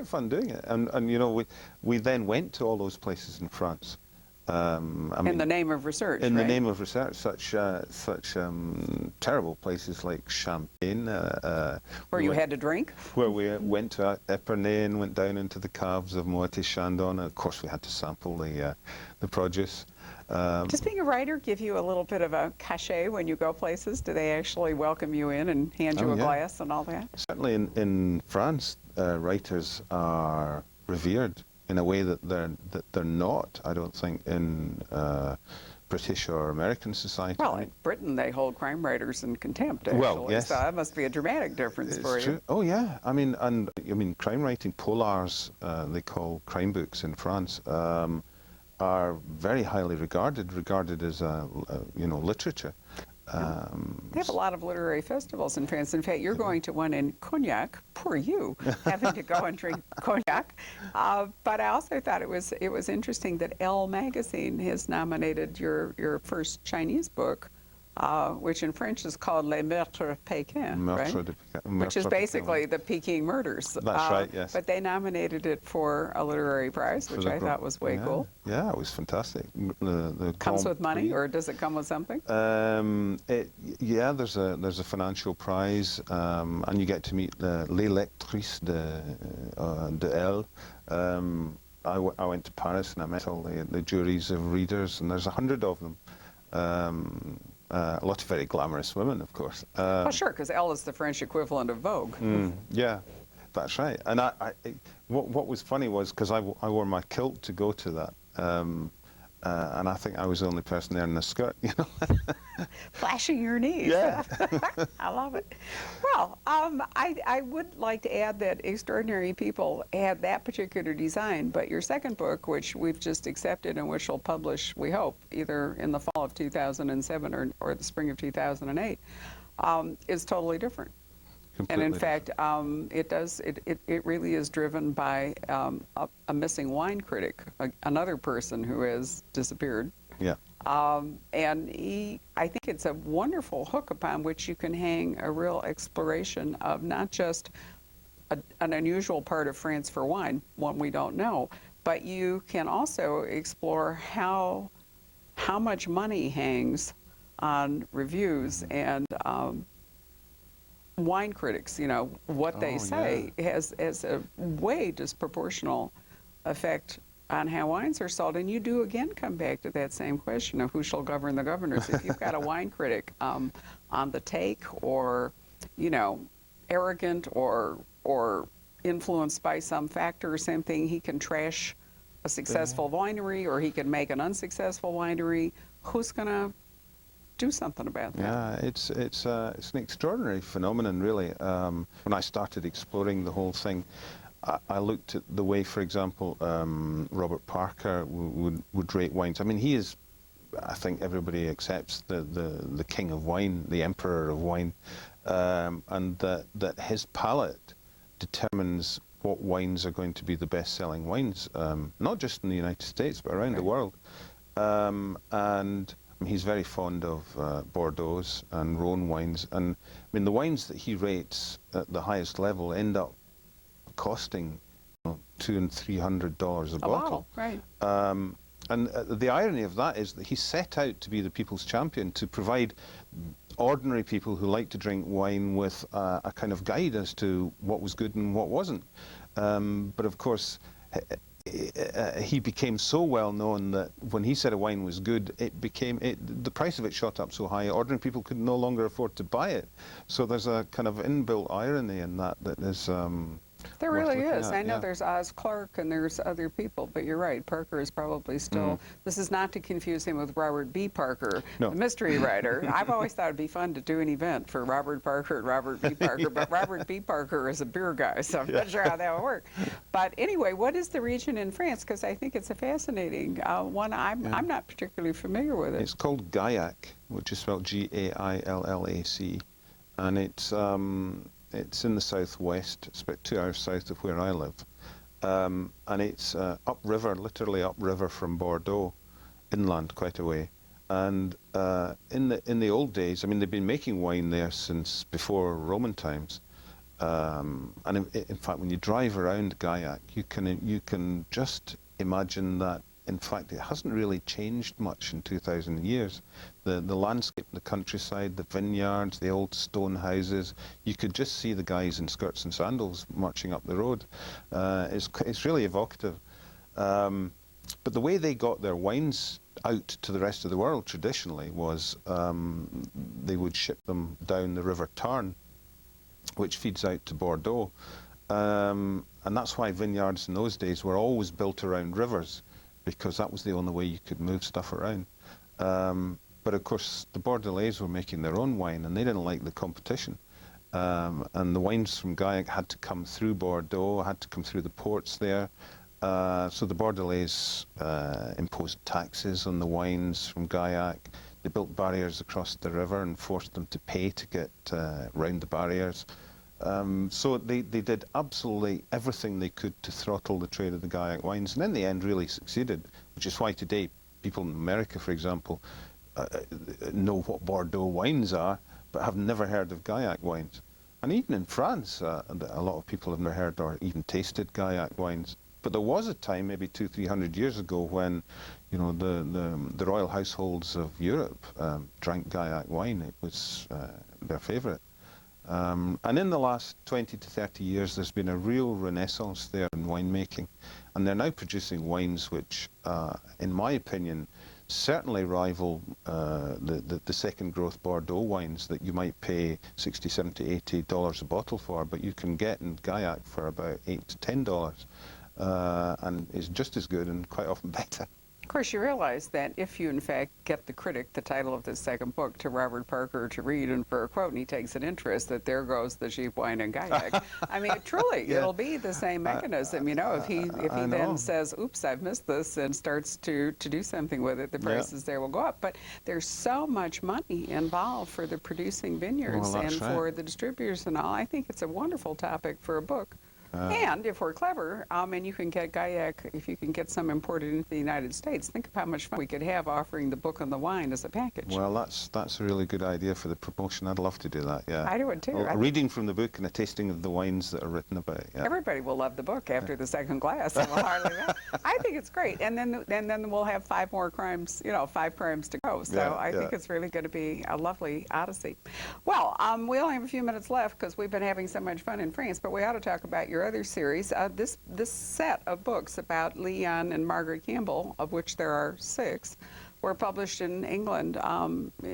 great fun doing it, and you know, we then went to all those places in France. I In mean, the name of research, in right? the name of research, such terrible places like Champagne, Where we you went, had to drink? where we went to Epernay and went down into the caves of Moët Chandon. And of course, we had to sample the produce. Does being a writer give you a little bit of a cachet when you go places? Do they actually welcome you in and hand you Oh, a yeah. glass and all that? Certainly in France, writers are revered in a way that they're not, I don't think, in British or American society. Well, in Britain, they hold crime writers in contempt, actually. Well, yes. So that must be a dramatic difference for It's you. true. Oh yeah, I mean, crime writing, polars, they call crime books in France, are very highly regarded as you know, literature. They have a lot of literary festivals in France. In fact, you're going to one in Cognac. Poor you, having to go and drink cognac. But I also thought it was interesting that Elle magazine has nominated your first Chinese book, which in French is called Les Meurtres Pékins, right? Which is basically the Peking murders. That's right, yes. But they nominated it for a literary prize, which I thought was way cool. Yeah, it was fantastic. The Comes with money, or does it come with something? Yeah, there's a financial prize, and you get to meet les lectrices de Elle. I went to Paris and I met all the juries of readers, and there's 100 of them. A lot of very glamorous women, of course. Well, sure, because Elle is the French equivalent of Vogue. Yeah, that's right. And what was funny was, because I wore my kilt to go to that, and I think I was the only person there in a skirt, you know. Flashing your knees. Yeah. I love it. Well, I would like to add that Extraordinary People had that particular design, but your second book, which we've just accepted and which will publish, we hope, either in the fall of 2007 or the spring of 2008, is totally different. Completely and in fact, it really is driven by a missing wine critic, another person who has disappeared. Yeah. And I think it's a wonderful hook upon which you can hang a real exploration of not just an unusual part of France for wine, one we don't know, but you can also explore how much money hangs on reviews and wine critics, you know, what they say has a way disproportional effect on how wines are sold. And you do again come back to that same question of who shall govern the governors. If you've got a wine critic on the take, or, you know, arrogant or influenced by some factor or something, he can trash a successful winery, or he can make an unsuccessful winery. Who's going to do something about that? Yeah, it's an extraordinary phenomenon, really. When I started exploring the whole thing, I looked at the way, for example, Robert Parker would rate wines. I mean, he is, I think everybody accepts, the king of wine, the emperor of wine, and that his palate determines what wines are going to be the best-selling wines, not just in the United States, but around the world. And he's very fond of Bordeaux and Rhone wines, and I mean, the wines that he rates at the highest level end up costing, you know, $200 and $300 a bottle. Right. And the irony of that is that he set out to be the people's champion, to provide ordinary people who like to drink wine with a kind of guide as to what was good and what wasn't. But of course, he became so well known that when he said a wine was good, the price of it shot up so high, ordinary people could no longer afford to buy it. So there's a kind of inbuilt irony in that is there really is. I know there's Oz Clarke and there's other people, but you're right. Parker is probably still. This is not to confuse him with Robert B. Parker, the mystery writer. I've always thought it'd be fun to do an event for Robert Parker and Robert B. Parker, but Robert B. Parker is a beer guy, so I'm not sure how that would work. But anyway, what is the region in France? Because I think it's a fascinating one. I'm not particularly familiar with it. It's called Gaillac, which is spelled G-A-I-L-L-A-C, and it's in the southwest. It's about 2 hours south of where I live. And it's upriver, literally upriver from Bordeaux, inland quite a way. And in the old days, I mean, they've been making wine there since before Roman times. And in fact, when you drive around Gaillac, you can just imagine that. In fact, it hasn't really changed much in 2,000 years. The landscape, the countryside, the vineyards, the old stone houses, you could just see the guys in skirts and sandals marching up the road. It's really evocative. But the way they got their wines out to the rest of the world traditionally was they would ship them down the River Tarn, which feeds out to Bordeaux. And that's why vineyards in those days were always built around rivers, because that was the only way you could move stuff around. But of course, the Bordelais were making their own wine, and they didn't like the competition. And the wines from Gaillac had to come through Bordeaux, had to come through the ports there. So the Bordelais imposed taxes on the wines from Gaillac. They built barriers across the river and forced them to pay to get round the barriers. So they did absolutely everything they could to throttle the trade of the Gaillac wines, and in the end really succeeded, which is why today people in America, for example, know what Bordeaux wines are, but have never heard of Gaillac wines. And even in France, a lot of people have never heard or even tasted Gaillac wines. But there was a time, maybe 200-300 years ago, when the royal households of Europe drank Gaillac wine. It was their favourite. And in the last 20 to 30 years, there's been a real renaissance there in winemaking. And they're now producing wines which, in my opinion, certainly rival the second growth Bordeaux wines that you might pay $60, $70, $80 a bottle for, but you can get in Gaillac for about $8 to $10. And is just as good and quite often better. Of course, you realize that if you, in fact, get the critic the title of the second book to Robert Parker to read and for a quote, and he takes an interest, that there goes the cheap wine in Gaillac. I mean, truly, Yeah. It'll be the same mechanism. You know, if he then says, oops, I've missed this, and starts to do something with it, the prices there will go up. But there's so much money involved for the producing vineyards and for the distributors and all. I think it's a wonderful topic for a book. And if we're clever, and you can get Gaillac, if you can get some imported into the United States, think of how much fun we could have offering the book and the wine as a package. Well, that's a really good idea for the promotion. I'd love to do that, yeah. I do it too. A reading from the book and a tasting of the wines that are written about it. Yeah. Everybody will love the book after the second glass. And we'll hardly I think it's great. And then we'll have 5 more crimes, 5 crimes to go. So I think it's really going to be a lovely odyssey. Well, we only have a few minutes left because we've been having so much fun in France, but we ought to talk about your other series. This set of books about Leon and Margaret Campbell, of which there are 6, were published in England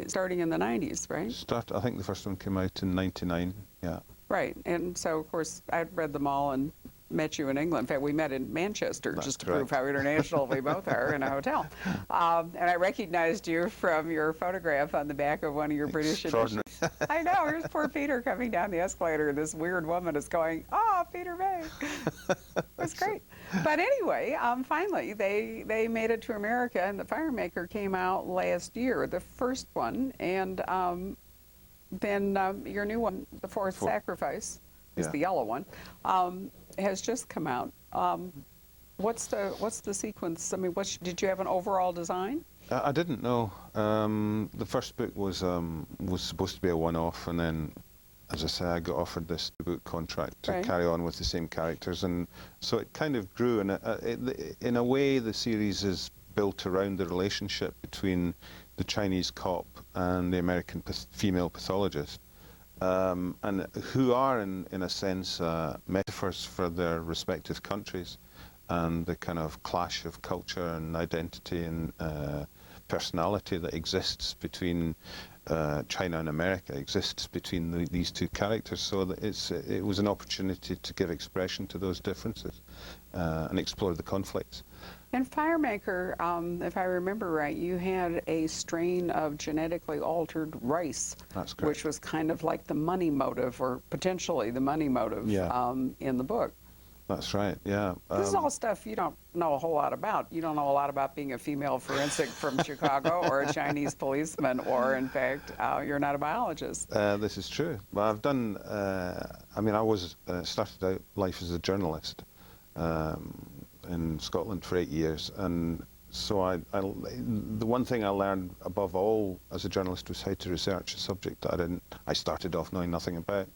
starting in the 90s, right? I think the first one came out in '99, yeah. Right, and so of course I'd read them all and met you in England. In fact, we met in Manchester, just to prove how international we both are, in a hotel. And I recognized you from your photograph on the back of one of your British editions. I know, here's poor Peter coming down the escalator, and this weird woman is going, oh, Peter May. It was great. But anyway, finally, they made it to America, and the Firemaker came out last year, the first one, and then your new one, The Fourth Sacrifice, is the yellow one, has just come out. What's the sequence? I mean, did you have an overall design? I didn't know. The first book was supposed to be a one-off, and then, as I say, I got offered this book contract to carry on with the same characters, and so it kind of grew. And in a way, the series is built around the relationship between the Chinese cop and the American female pathologist. And who are, in a sense, metaphors for their respective countries, and the kind of clash of culture and identity and personality that exists between China and America, exists between these two characters. So that it was an opportunity to give expression to those differences and explore the conflicts. In Firemaker, if I remember right, you had a strain of genetically altered rice. That's correct. Which was kind of like the money motive, or potentially the money motive, in the book. That's right, yeah. This is all stuff you don't know a whole lot about. You don't know a lot about being a female forensic from Chicago, or a Chinese policeman, or, in fact, you're not a biologist. This is true. Well, I've done, I mean, started out life as a journalist in Scotland for 8 years, and so the one thing I learned above all as a journalist was how to research a subject that I started off knowing nothing about.